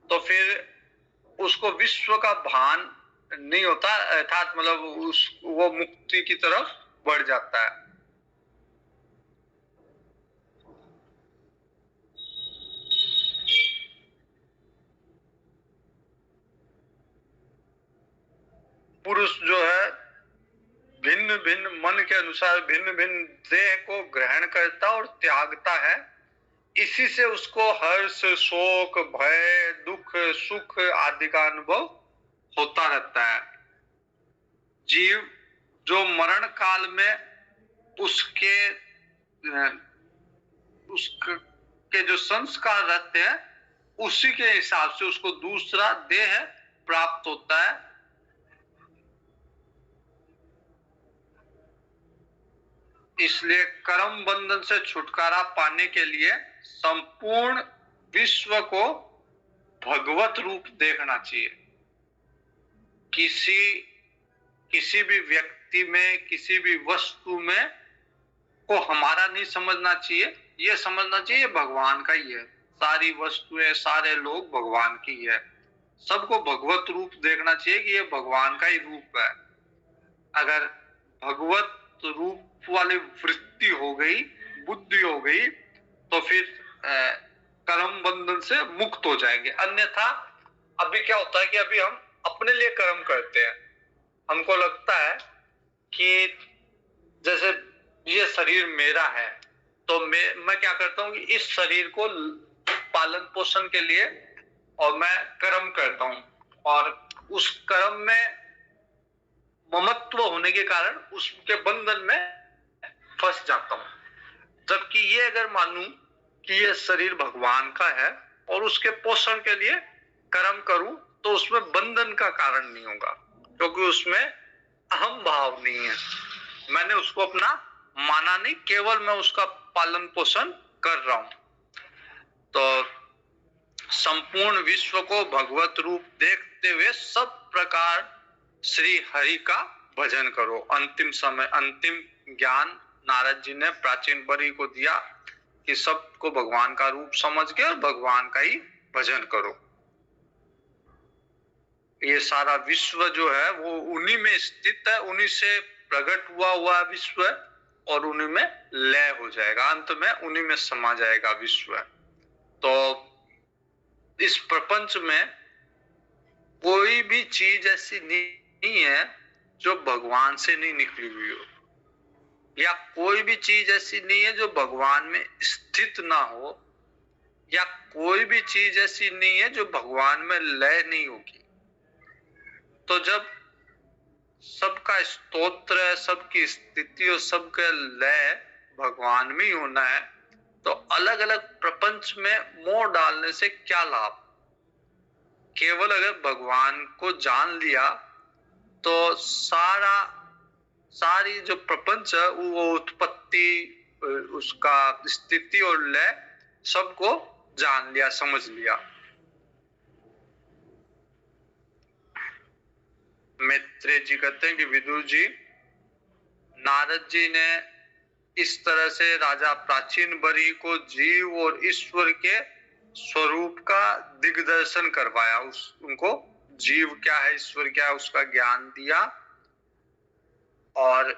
तो फिर उसको विश्व का भान नहीं होता, अर्थात मतलब वो मुक्ति की तरफ बढ़ जाता है। पुरुष जो है भिन्न भिन्न मन के अनुसार भिन्न भिन्न देह को ग्रहण करता और त्यागता है। इसी से उसको हर्ष, शोक, भय, दुख, सुख आदि का अनुभव होता रहता है। जीव जो मरण काल में उसके जो संस्कार रहते हैं, उसी के हिसाब से उसको दूसरा देह प्राप्त होता है। इसलिए कर्म बंधन से छुटकारा पाने के लिए संपूर्ण विश्व को भगवत रूप देखना चाहिए। किसी भी व्यक्ति में, किसी भी वस्तु में को हमारा नहीं समझना चाहिए, ये समझना चाहिए भगवान का ही है। सारी वस्तुएं, सारे लोग भगवान की है। सबको भगवत रूप देखना चाहिए कि ये भगवान का ही रूप है। अगर भगवत रूप वाली वृत्ति हो गई, बुद्धि हो गई, तो फिर कर्म बंधन से मुक्त हो जाएंगे। अन्यथा अभी क्या होता है कि अभी हम अपने लिए कर्म करते हैं। हमको लगता है कि जैसे ये शरीर मेरा है, तो मैं क्या करता हूँ कि इस शरीर को पालन पोषण के लिए और मैं कर्म करता हूँ, और उस कर्म में ममत्व होने के कारण उसके बंधन में फंस जाता हूं। जबकि ये अगर मानूं कि ये शरीर भगवान का है और उसके पोषण के लिए कर्म करूं, तो उसमें बंधन का कारण नहीं होगा, क्योंकि उसमें अहम भाव नहीं है। मैंने उसको अपना माना नहीं, केवल मैं उसका पालन पोषण कर रहा हूं। तो संपूर्ण विश्व को भगवत रूप देखते हुए सब प्रकार श्री हरि का भजन करो। अंतिम समय, अंतिम ज्ञान नारद जी ने प्राचीन बरही को दिया कि सबको भगवान का रूप समझ के और भगवान का ही भजन करो। ये सारा विश्व जो है वो उन्हीं में स्थित है, उन्हीं से प्रकट हुआ विश्व है, और उन्हीं में लय हो जाएगा, अंत में उन्हीं में समा जाएगा विश्व। तो इस प्रपंच में कोई भी चीज ऐसी नहीं है जो भगवान से नहीं निकली हुई हो, या कोई भी चीज ऐसी नहीं है जो भगवान में स्थित ना हो, या कोई भी चीज ऐसी नहीं है जो भगवान में लय नहीं होगी। तो जब सबका स्तोत्र, सबकी स्थिति और सबका लय भगवान में ही होना है, तो अलग अलग प्रपंच में मोह डालने से क्या लाभ। केवल अगर भगवान को जान लिया तो सारी जो प्रपंच है वो उत्पत्ति, उसका स्थिति और लय सबको जान लिया, समझ लिया। मैत्रेय जी कहते हैं कि विदुर जी, नारद जी ने इस तरह से राजा प्राचीन बरी को जीव और ईश्वर के स्वरूप का दिग्दर्शन करवाया, उनको जीव क्या है, ईश्वर क्या है, उसका ज्ञान दिया। और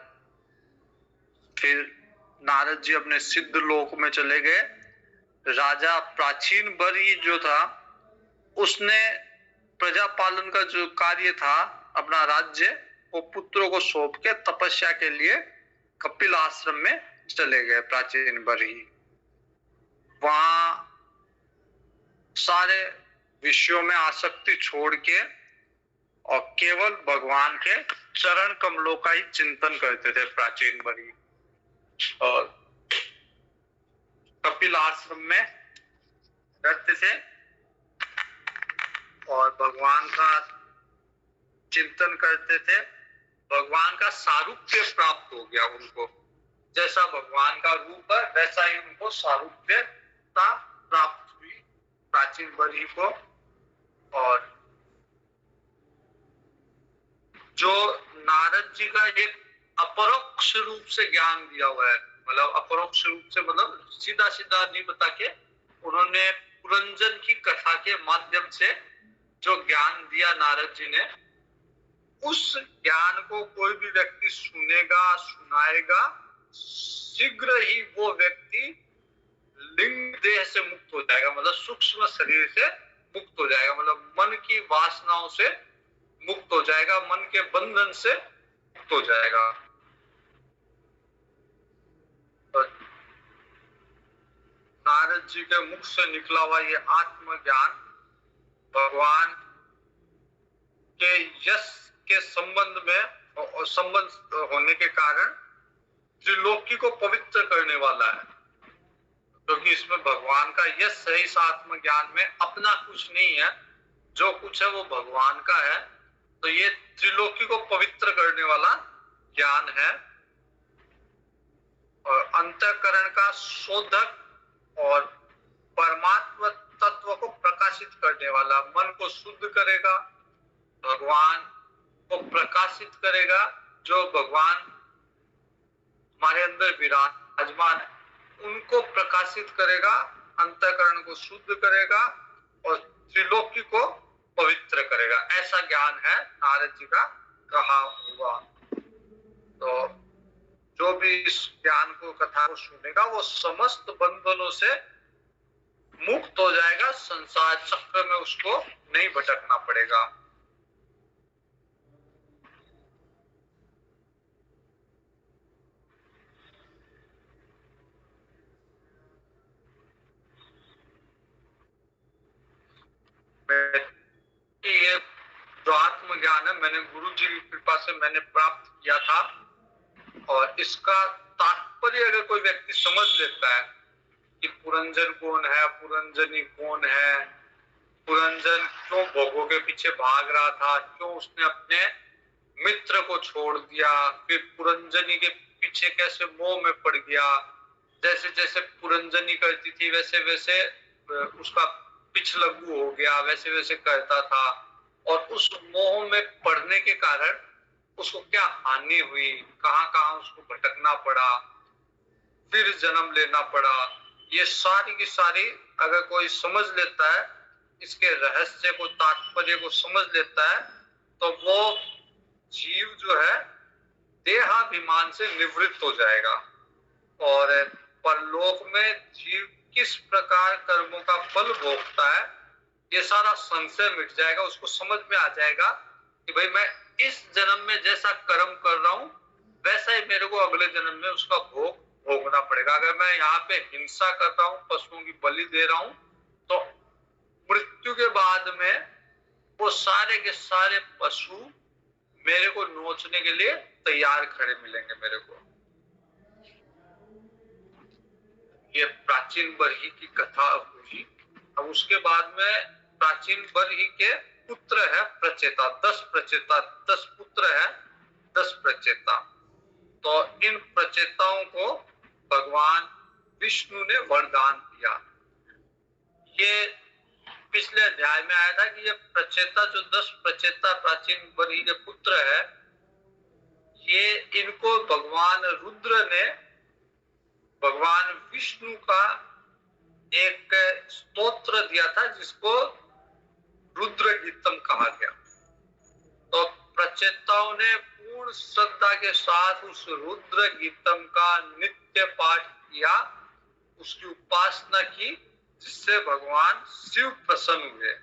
फिर नारद जी अपने सिद्ध लोक में चले गए। राजा प्राचीन बरी जो था उसने प्रजा पालन का जो कार्य था, अपना राज्य, वो पुत्रों को सौंप के तपस्या के लिए कपिल आश्रम में चले गए प्राचीन बरी। वहां सारे विषयों में आसक्ति छोड़ के और केवल भगवान के चरण कमलों का ही चिंतन करते थे प्राचीन बरी। और कपिल आश्रम में रहते थे और भगवान का चिंतन करते थे। भगवान का सारूप्य प्राप्त हो गया उनको, जैसा भगवान का रूप है वैसा ही उनको सारूप्यता प्राप्त हुई प्राचीन बरी को। और जो नारद जी का एक अपरोक्ष रूप से ज्ञान दिया हुआ है, मतलब अपरोक्ष रूप से मतलब सीधा सीधा नहीं बता के, उन्होंने पुरंजन की कथा के माध्यम से जो ज्ञान दिया नारद जी ने, उस ज्ञान को कोई भी व्यक्ति सुनेगा, सुनाएगा, शीघ्र ही वो व्यक्ति लिंग देह से मुक्त हो जाएगा, मतलब सूक्ष्म शरीर से मुक्त हो जाएगा, मतलब मन की वासनाओं से मुक्त हो जाएगा, मन के बंधन से मुक्त हो जाएगा। तो नारद जी के मुख से निकला हुआ ये आत्मज्ञान भगवान के यश के संबंध में और संबंध होने के कारण त्रिलोकी को पवित्र करने वाला है, क्योंकि इसमें भगवान का यश है। इस आत्मज्ञान में अपना कुछ नहीं है, जो कुछ है वो भगवान का है। तो ये त्रिलोकी को पवित्र करने वाला ज्ञान है और अंतःकरण का शोधक और परमात्मा तत्व को प्रकाशित करने वाला, मन को शुद्ध करेगा, भगवान को प्रकाशित करेगा। जो भगवान हमारे अंदर विराजमान है उनको प्रकाशित करेगा, अंतःकरण को शुद्ध करेगा और त्रिलोकी को पवित्र करेगा। ऐसा ज्ञान है नारद जी का कहा हुआ। तो जो भी इस ज्ञान को, कथा को सुनेगा, वो समस्त बंधनों से मुक्त हो जाएगा, संसार चक्र में उसको नहीं भटकना पड़ेगा। ये जो आत्मज्ञान है मैंने गुरु जी की कृपा से मैंने प्राप्त किया था, और इसका तात्पर्य अगर कोई व्यक्ति समझ लेता है कि पुरंजन कौन है, पुरंजनी कौन है, पुरंजन क्यों भोगों के पीछे भाग रहा था, क्यों उसने अपने मित्र को छोड़ दिया, फिर पुरंजनी के पीछे कैसे मोह में पड़ गया, जैसे जैसे पुरंजनी करती थी वैसे वैसे उसका पिछलग्गू हो गया, वैसे वैसे करता था, और उस मोह में पड़ने के कारण उसको क्या हानि हुई, कहां कहां उसको भटकना पड़ा, फिर जन्म लेना पड़ा। ये सारी की सारी अगर कोई समझ लेता है, इसके रहस्य को, तात्पर्य को समझ लेता है, तो वो जीव जो है देहाभिमान से निवृत्त हो जाएगा। और परलोक में जीव किस प्रकार कर्मों का फल भोगता है, ये सारा संशय मिट जाएगा। उसको समझ में आ जाएगा कि भाई मैं इस जन्म में जैसा कर्म कर रहा हूं वैसा ही मेरे को अगले जन्म में उसका भोग भोगना पड़ेगा। अगर मैं यहाँ पे हिंसा कर रहा हूँ, पशुओं की बलि दे रहा हूँ, तो मृत्यु के बाद में वो सारे के सारे पशु मेरे को नोचने के लिए तैयार खड़े मिलेंगे मेरे को। ये प्राचीन बरही की कथा हुई। अब उसके बाद में प्राचीन बरही के पुत्र है प्रचेता, 10 प्रचेता, 10 पुत्र है, 10 प्रचेता। तो इन प्रचेताओं को भगवान विष्णु ने वरदान दिया। ये पिछले अध्याय में आया था कि ये प्रचेता, जो 10 प्रचेता प्राचीन बरही के पुत्र है, ये इनको भगवान रुद्र ने भगवान विष्णु का एक स्तोत्र दिया था जिसको रुद्र गीतम कहा गया। तो प्रचेताओं ने पूर्ण श्रद्धा के साथ उस रुद्र गीतम का नित्य पाठ किया, उसकी उपासना की, जिससे भगवान शिव प्रसन्न हुए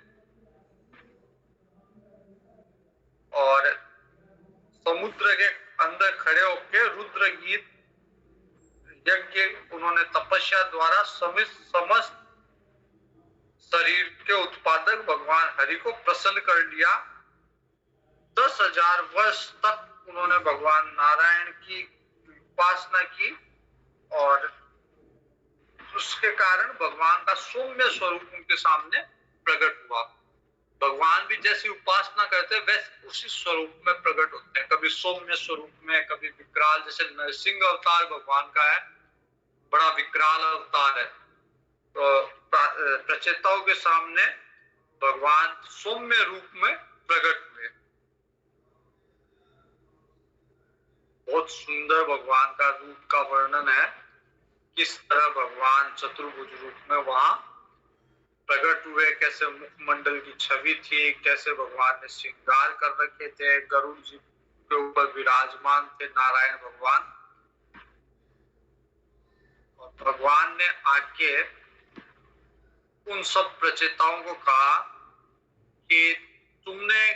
और समुद्र के अंदर खड़े होकर रुद्र गीत यज्ञ उन्होंने तपस्या द्वारा समस्त शरीर के उत्पादक भगवान हरि को प्रसन्न कर लिया। 10,000 वर्ष तक उन्होंने भगवान नारायण की उपासना की और उसके कारण भगवान का सौम्य स्वरूप उनके सामने प्रकट हुआ। भगवान भी जैसी उपासना करते वैसे उसी स्वरूप में प्रकट होते हैं, कभी सौम्य स्वरूप में, कभी विकराल, जैसे नरसिंह अवतार भगवान का है, बड़ा विकराल अवतार है। तो प्रचेताओं के सामने भगवान सौम्य रूप में प्रकट हुए। बहुत सुंदर भगवान का रूप का वर्णन है, किस तरह भगवान चतुर्भुज रूप में वहां प्रकट हुए, कैसे मुखमंडल की छवि थी, कैसे भगवान ने श्रृंगार कर रखे थे, गरुड़ जी के ऊपर विराजमान थे नारायण भगवान। और भगवान ने आके उन सब प्रचेताओं को कहा कि तुमने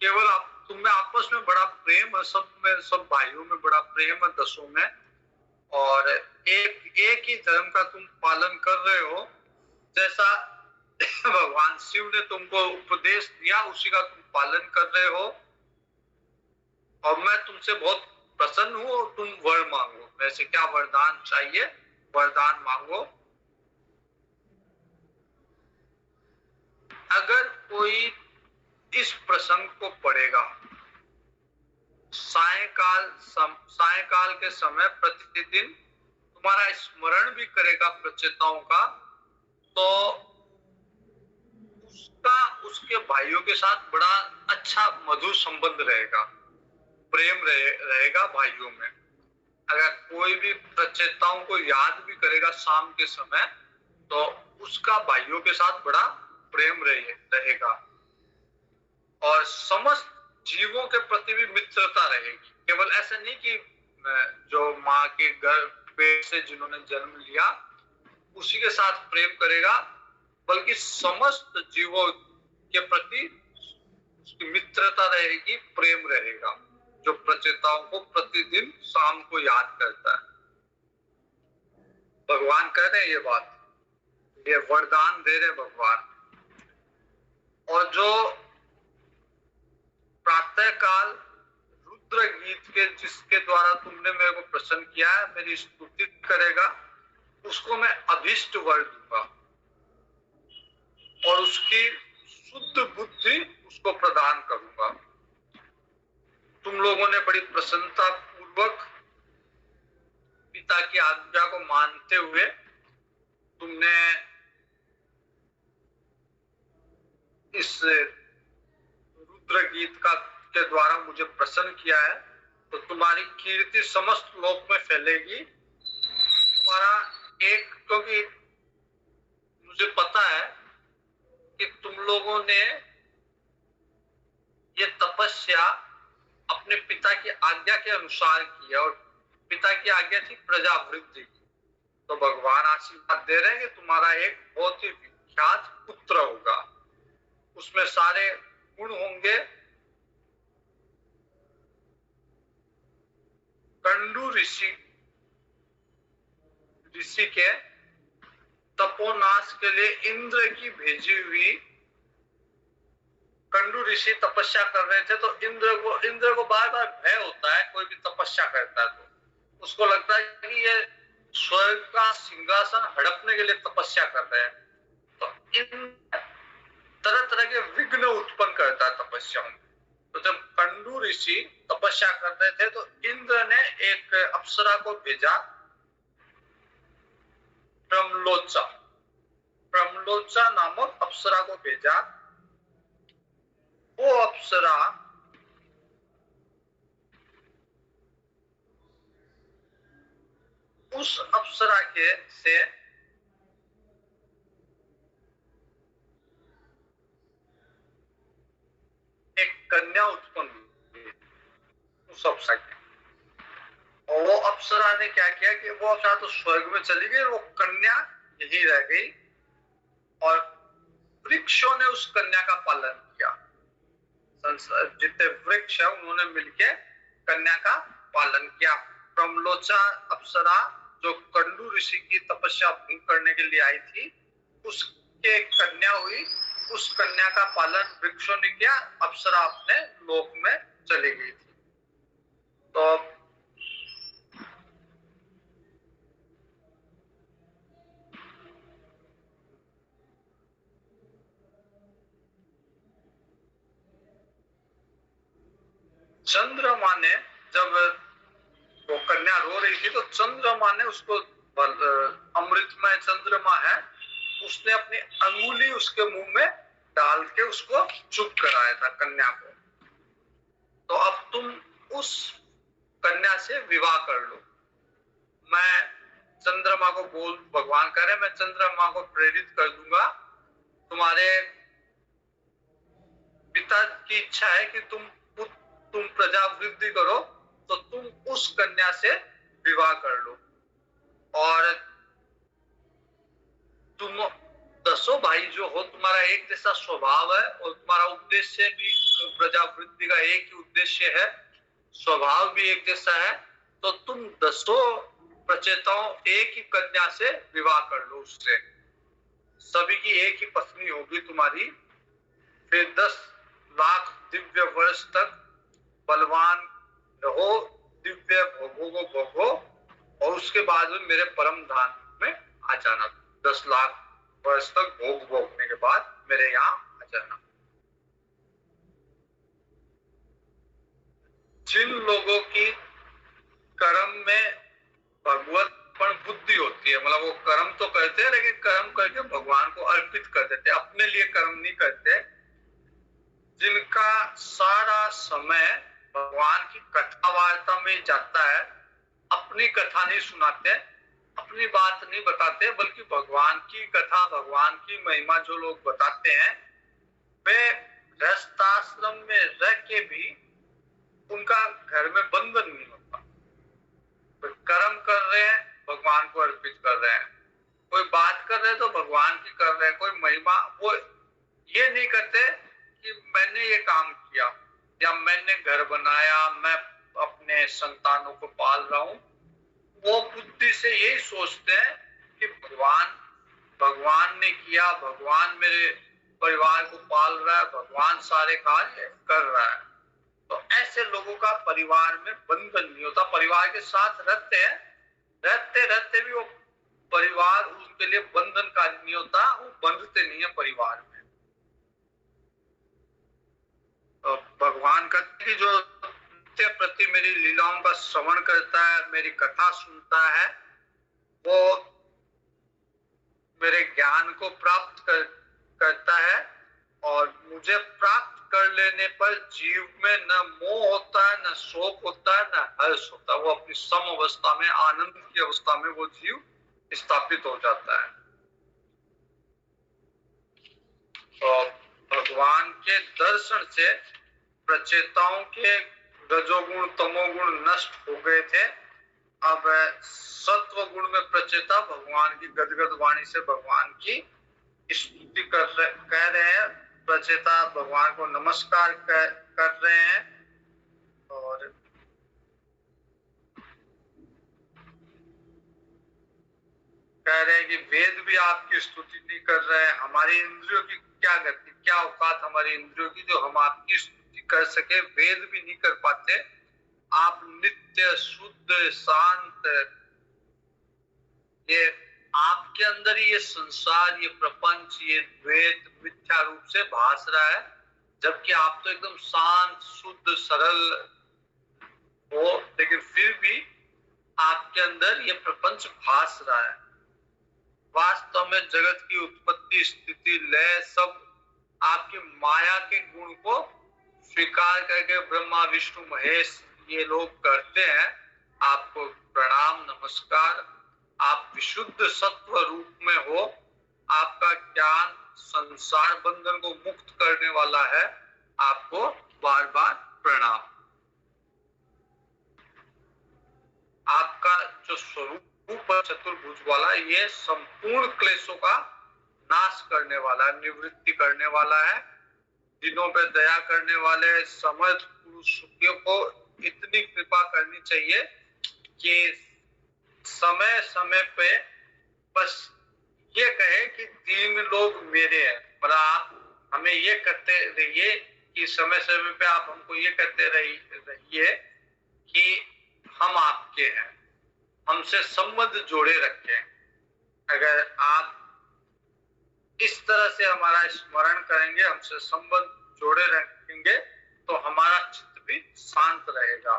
केवल तुम में आपस में बड़ा प्रेम है, सब भाइयों में बड़ा प्रेम है, 10 में, और एक ही धर्म का तुम पालन कर रहे हो, जैसा भगवान शिव ने तुमको उपदेश दिया उसी का तुम पालन कर रहे हो, और मैं तुमसे बहुत प्रसन्न हूं और तुम वर मांगो, वैसे क्या वरदान चाहिए, वरदान मांगो। अगर कोई इस प्रसंग को पढ़ेगा, सायकाल के समय प्रतिदिन तुम्हारा स्मरण भी करेगा प्रचेताओं का, तो उसके भाइयों के साथ बड़ा अच्छा मधुर संबंध रहेगा, प्रेम रहेगा भाइयों में। अगर कोई भी प्रचेताओं को याद भी करेगा शाम के समय, तो उसका भाइयों के साथ बड़ा प्रेम रहेगा और समस्त जीवों के प्रति भी मित्रता रहेगी। केवल ऐसा नहीं कि जो माँ के पेट से जिन्होंने जन्म लिया उसी के साथ प्रेम करेगा, बल्कि समस्त जीवों के प्रति उसकी मित्रता रहेगी, प्रेम रहेगा, जो प्रचेताओं को प्रतिदिन शाम को याद करता है। भगवान कह रहे हैं ये बात, ये वरदान दे रहे भगवान। और जो प्रातः काल रुद्र गीत के जिसके द्वारा तुमने मेरे को प्रसन्न किया है, मेरी स्तुति करेगा, उसको मैं अभीष्ट वर दूंगा और उसकी शुद्ध बुद्धि उसको प्रदान करूंगा। तुम लोगों ने बड़ी प्रसन्नता पूर्वक पिता की आज्ञा को मानते हुए तुमने इस रुद्र गीत के द्वारा मुझे प्रसन्न किया है, तो तुम्हारी कीर्ति समस्त लोक में फैलेगी। तुम्हारा क्योंकि मुझे पता है कि तुम लोगों ने ये तपस्या अपने पिता की आज्ञा के अनुसार की है और पिता की आज्ञा थी प्रजा वृद्धि की। तो भगवान आशीर्वाद दे रहे हैं कि तुम्हारा एक बहुत ही विख्यात पुत्र होगा, उसमें सारे गुण होंगे। कंडू ऋषि के तपोनाश के लिए इंद्र की भेजी हुई, कंडू ऋषि तपस्या कर रहे थे, तो इंद्र को बार बार भय होता है, कोई भी तपस्या करता है तो उसको लगता है कि ये स्वर्ग का सिंहासन हड़पने के लिए तपस्या कर रहे हैं। तो तरह तरह के विघ्न उत्पन्न करता है तपस्या में। तो जब कंडू ऋषि तपस्या कर रहे थे तो इंद्र ने एक अप्सरा को भेजा, प्रमलोचा, प्रमलोचा नामक अप्सरा को भेजा। वो अप्सरा उस अप्सरा के से एक कन्या उत्पन्न हुई उस अप्सरा की। और वो अप्सरा ने क्या किया कि वो अप्सरा तो स्वर्ग में चली गई, वो कन्या यही रह गई और वृक्षों ने उस कन्या का पालन किया। जितने वृक्ष है उन्होंने मिलकर कन्या का पालन किया। प्रमलोचा अप्सरा जो कंडू ऋषि की तपस्या भंग करने के लिए आई थी, उसके कन्या हुई, उस कन्या का पालन वृक्षों ने किया, अप्सरा अपने लोक में चली गई थी। तो चंद्रमा ने, जब वो कन्या रो रही थी तो चंद्रमा ने उसको, अमृतमय चंद्रमा है, उसने अपनी अंगुली उसके मुंह में डाल के उसको चुप कराया था कन्या को। तो अब तुम उस कन्या से विवाह कर लो। मैं चंद्रमा को बोल, भगवान कह रहे मैं चंद्रमा को प्रेरित कर दूंगा, तुम्हारे पिता की इच्छा है कि तुम प्रजा वृद्धि करो, तो तुम उस कन्या से विवाह कर लो। और तुम 10 भाई जो हो, तुम्हारा एक जैसा स्वभाव है और तुम्हारा उद्देश्य भी प्रजा वृद्धि का एक ही उद्देश्य है, स्वभाव भी एक जैसा है, तो तुम 10 प्रचेताओं एक ही कन्या से विवाह कर लो, उससे सभी की एक ही पत्नी होगी तुम्हारी। फिर 10 लाख दिव्य वर्ष तक बलवान रहो, दिव्य भोगों को भोगो, और उसके बाद में मेरे परम धाम में आ जाना। 10 लाख वर्ष तक भोग भोगने के बाद मेरे यहाँ आ जाना। जिन लोगों की कर्म में भगवतपण बुद्धि होती है, मतलब वो कर्म तो करते हैं लेकिन कर्म करके भगवान को अर्पित कर देते, अपने लिए कर्म नहीं करते, जिनका सारा समय भगवान की कथा वार्ता में जाता है, अपनी कथा नहीं सुनाते, अपनी बात नहीं बताते, बल्कि भगवान की कथा, भगवान की महिमा जो लोग बताते हैं, वे गृहस्थाश्रम में रह के भी उनका घर में बंधन नहीं होता। कोई कर्म कर रहे हैं, भगवान को अर्पित कर रहे हैं, कोई बात कर रहे हैं तो भगवान की कर रहे हैं, कोई महिमा, वो ये नहीं करते कि मैंने ये काम किया या मैंने घर बनाया, मैं अपने संतानों को पाल रहा हूं। वो बुद्धि से यही सोचते हैं कि भगवान ने किया, भगवान मेरे परिवार को पाल रहा है, भगवान सारे कार्य कर रहा है। तो ऐसे लोगों का परिवार में बंधन नहीं होता। परिवार के साथ रहते हैं, रहते रहते भी वो परिवार उनके लिए बंधनकारी नहीं होता, वो बंधते नहीं है परिवार में। तो भगवान कहते कि जो नित्य प्रति मेरी लीलाओं का श्रवण करता है, मेरी कथा सुनता है, वो मेरे ज्ञान को प्राप्त करता है, और मुझे प्राप्त कर लेने पर जीव में न मोह होता है, न शोक होता है, न हर्ष होता है। वो अपनी सम अवस्था में, आनंद की अवस्था में वो जीव स्थापित हो जाता है। तो भगवान के दर्शन से प्रचेताओं के रजोगुण तमोगुण नष्ट हो गए थे। अब सत्व गुण में प्रचेता भगवान की गदगद वाणी से भगवान की स्तुति कह रहे हैं, प्रचेता भगवान को नमस्कार कर रहे हैं। और कह रहे हैं कि वेद भी आपकी स्तुति नहीं कर रहे हैं, हमारी इंद्रियों की क्या गति, क्या औकात हमारी इंद्रियों की जो हम आपकी स्तुति कर सके, वेद भी नहीं कर पाते। आप नित्य शुद्ध शांत, ये आपके अंदर ये संसार, ये प्रपंच, ये द्वैत मिथ्या रूप से भास रहा है, जबकि आप तो एकदम शांत, शुद्ध, सरल हो, लेकिन फिर भी आपके अंदर ये प्रपंच भास रहा है। वास्तव में जगत की उत्पत्ति, स्थिति, लय सब आपकी माया के गुण को स्वीकार करके ब्रह्मा, विष्णु, महेश ये लोग करते हैं। आपको प्रणाम, नमस्कार। आप विशुद्ध सत्व रूप में हो। आपका ज्ञान संसार बंधन को मुक्त करने वाला है। आपको बार बार प्रणाम। आपका जो स्वरूप चतुर्भुज वाला, ये संपूर्ण क्लेशों का नाश करने वाला, निवृत्ति करने वाला है। दिनों पे दया करने वाले समर्थ पुरुषों को इतनी कृपा करनी चाहिए कि समय समय पे बस ये कहे कि दीन लोग मेरे हैं। मतलब आप हमें ये कहते रहिए कि समय समय पे आप हमको ये कहते रहिए कि हम आपके हैं, हमसे संबंध जोड़े रखें। अगर आप इस तरह से हमारा स्मरण करेंगे, हमसे संबंध जोड़े रखेंगे, तो हमारा चित्त भी शांत रहेगा।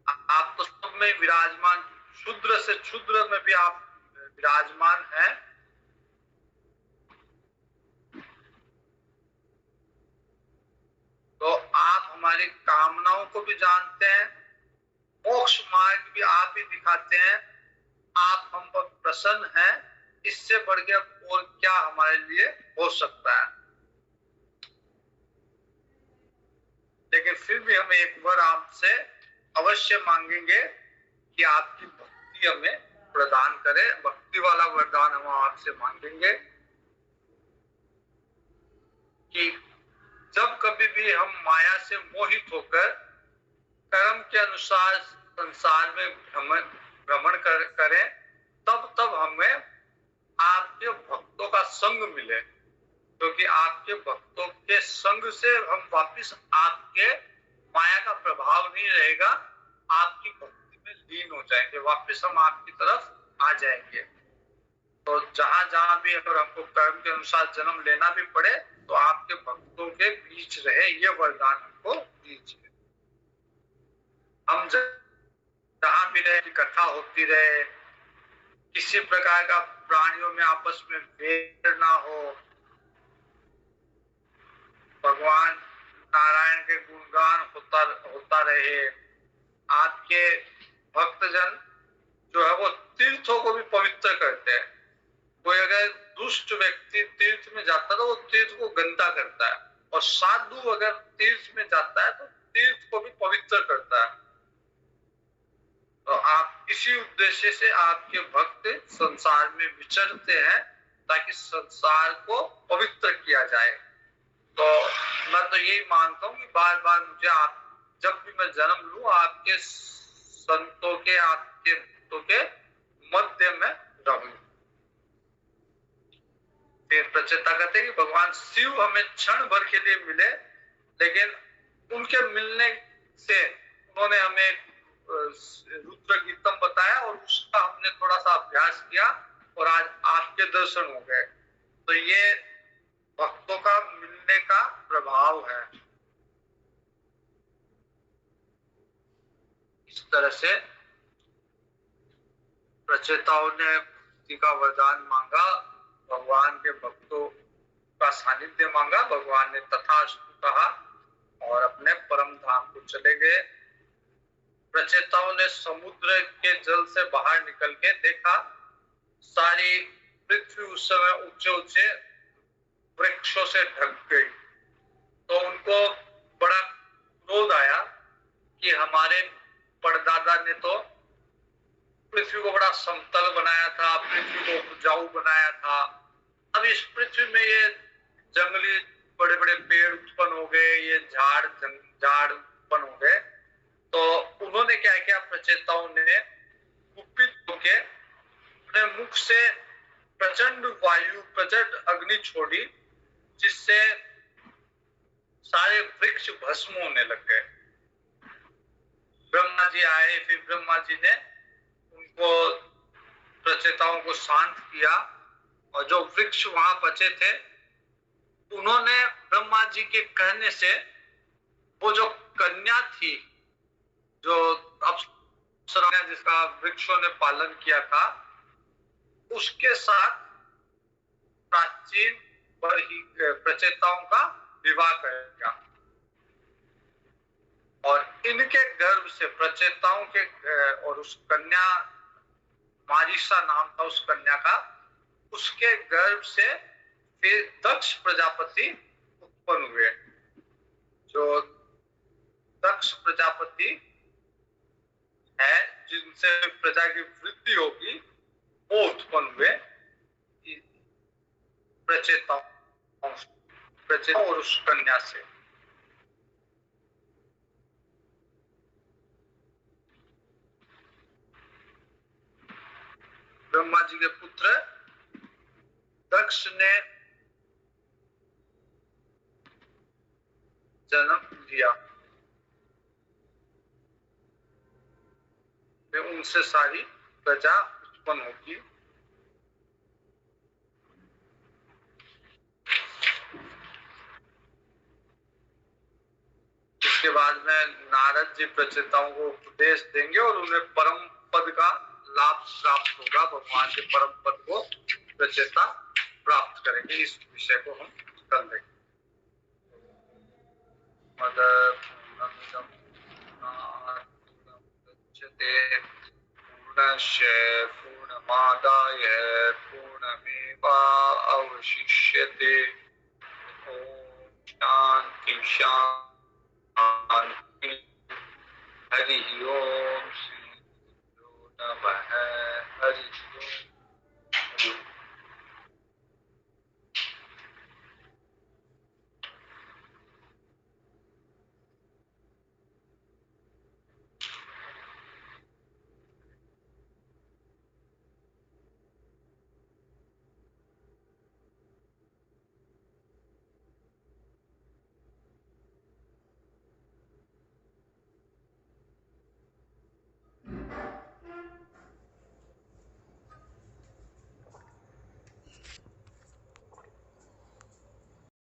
आप तो सब में विराजमान, क्षुद्र से क्षुद्र में भी आप विराजमान हैं। तो आप हमारी कामनाओं को भी जानते हैं, मोक्ष मार्ग भी आप ही दिखाते हैं। आप हम पर प्रसन्न हैं, इससे बढ़ के और क्या हमारे लिए हो सकता है। लेकिन फिर भी हम एक बार आपसे अवश्य मांगेंगे कि आपकी भक्ति हमें प्रदान करें। भक्ति वाला वरदान हम आपसे मांगेंगे कि जब कभी भी हम माया से मोहित होकर कर्म के अनुसार संसार में भ्रमण करें, तब हमें आपके भक्तों का संग मिले, क्योंकि आपके भक्तों के संग से हम वापस आपके माया का प्रभाव नहीं रहेगा, आपकी भक्ति में लीन हो जाएंगे, वापस हम आपकी तरफ आ जाएंगे। तो जहां जहां भी अगर हमको कर्म के अनुसार जन्म लेना भी पड़े, तो आपके भक्तों के बीच रहे, ये वरदान हमको दीजिए। हम जहां भी रहे, इकट्ठा होती रहे, किसी प्रकार का प्राणियों में आपस में भेद ना हो, भगवान नारायण के गुणगान होता रहे। आपके भक्तजन जो है वो तीर्थों को भी पवित्र करते हैं। कोई अगर दुष्ट व्यक्ति तीर्थ में जाता है तो वो तीर्थ को गंदा करता है, और साधु अगर तीर्थ में जाता है तो तीर्थ को भी पवित्र करता है। तो आप इसी उद्देश्य से आपके भक्त संसार में विचरते हैं, ताकि संसार को पवित्र किया जाए। तो मैं तो यही मानता हूँ कि बार बार मुझे आप, जब भी मैं जन्म लूं, आपके संतों के, आपके भक्तों के मध्य में रहूं। फिर प्रचेता कहते हैं कि भगवान शिव हमें क्षण भर के लिए मिले, लेकिन उनके मिलने से उन्होंने हमें रुद्र गीतम बताया, और उसका हमने थोड़ा सा अभ्यास किया, और आज आपके दर्शन हो गए। तो ये भक्तों का मिलने का प्रभाव है। इस तरह से प्रचेताओं ने भक्ति का वरदान मांगा, भगवान के भक्तों का सानिध्य मांगा। भगवान ने तथास्तु कहा और अपने परम धाम को चले गए। प्रचेताओं ने समुद्र के जल से बाहर निकल के देखा, सारी पृथ्वी उस समय ऊंचे ऊंचे वृक्षों से ढक गई। तो उनको बड़ा क्रोध आया कि हमारे परदादा ने तो पृथ्वी को बड़ा समतल बनाया था, पृथ्वी को उपजाऊ बनाया था। अब इस पृथ्वी में ये जंगली बड़े बड़े पेड़ उत्पन्न हो गए, ये झाड़ उत्पन्न हो गए। तो उन्होंने क्या किया, प्रचेताओं ने कुपित होकर अपने मुख से प्रचंड वायु, प्रचंड अग्नि छोड़ी, जिससे सारे वृक्ष भस्म होने लग गए। ब्रह्मा जी आए, फिर ब्रह्मा जी ने वो प्रचेताओं को शांत किया, और जो वृक्ष वहां बचे थे उन्होंने ब्रह्मा जी के कहने से वो जो कन्या थी, जो अप्सरा जिसका वृक्षों ने पालन किया था, उसके साथ प्राचीन प्रचेताओं का विवाह करेगा। और इनके गर्भ से प्रचेताओं के और उस कन्या, मारिसा नाम था उस कन्या का, उसके गर्भ से फिर दक्ष प्रजापति उत्पन्न हुए। जो दक्ष प्रजापति है जिनसे प्रजा की वृद्धि होगी, वो उत्पन्न हुए प्रचेताओं और उस कन्या से। ब्रह्मा जी के पुत्र दक्ष ने जन्म लिया, फिर उनसे सारी प्रजा उत्पन्न होगी। इसके बाद में नारद जी प्रचेताओं को उपदेश देंगे और उन्हें परम पद का लाभ प्राप्त होगा। भगवान के परम पद को प्रचेता प्राप्त करेंगे। इस विषय को हम कल देखेंगे। पूर्णस्य पूर्णमादाय पूर्णमेवावशिष्यते। ओम शांति शांति। हरि ओम श्री गुरुभ्यो नमः। हरि